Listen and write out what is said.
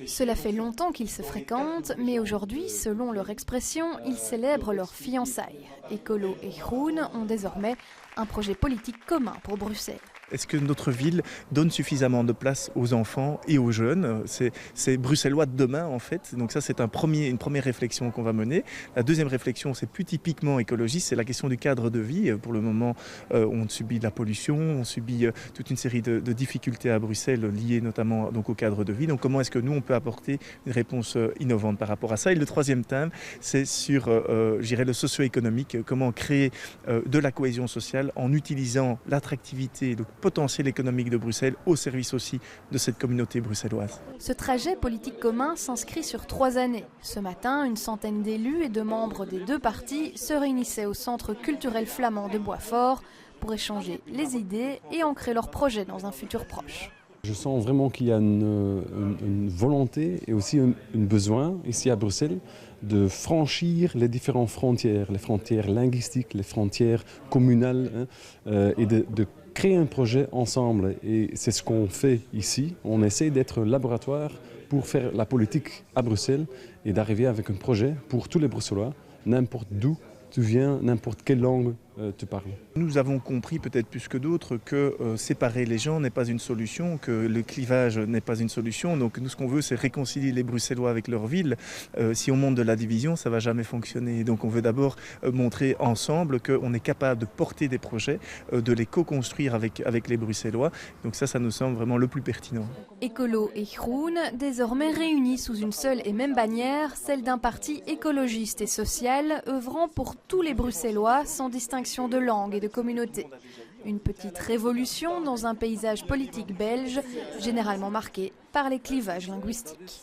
Cela fait longtemps qu'ils se fréquentent, mais aujourd'hui, selon leur expression, ils célèbrent leur fiançailles. Ecolo et Groen ont désormais un projet politique commun pour Bruxelles. Est-ce que notre ville donne suffisamment de place aux enfants et aux jeunes? C'est bruxellois de demain en fait. Donc ça c'est une première réflexion qu'on va mener. La deuxième réflexion, c'est plus typiquement écologiste, c'est la question du cadre de vie. Pour le moment, on subit de la pollution, on subit toute une série de difficultés à Bruxelles liées notamment donc, au cadre de vie. Donc comment est-ce que nous on peut apporter une réponse innovante par rapport à ça? Et le troisième thème, c'est sur le socio-économique, comment créer de la cohésion sociale en utilisant l'attractivité, le potentiel économique de Bruxelles au service aussi de cette communauté bruxelloise. Ce trajet politique commun s'inscrit sur 3 années. Ce matin, une centaine d'élus et de membres des deux partis se réunissaient au Centre culturel flamand de Boisfort pour échanger les idées et ancrer leurs projets dans un futur proche. Je sens vraiment qu'il y a une volonté et aussi un besoin ici à Bruxelles de franchir les différentes frontières, les frontières linguistiques, les frontières communales et de créer un projet ensemble. Et c'est ce qu'on fait ici. On essaie d'être laboratoire pour faire la politique à Bruxelles et d'arriver avec un projet pour tous les Bruxellois, n'importe d'où tu viens, n'importe quelle langue tu parles. Nous avons compris peut-être plus que d'autres que séparer les gens n'est pas une solution, que le clivage n'est pas une solution. Donc nous ce qu'on veut c'est réconcilier les Bruxellois avec leur ville. Si on monte de la division, ça ne va jamais fonctionner. Donc on veut d'abord montrer ensemble qu'on est capable de porter des projets, de les co-construire avec les Bruxellois. Donc ça nous semble vraiment le plus pertinent. Ecolo et Groen, désormais réunis sous une seule et même bannière, celle d'un parti écologiste et social, œuvrant pour tous les Bruxellois sans distinction de langue et de communauté. Une petite révolution dans un paysage politique belge, généralement marqué par les clivages linguistiques.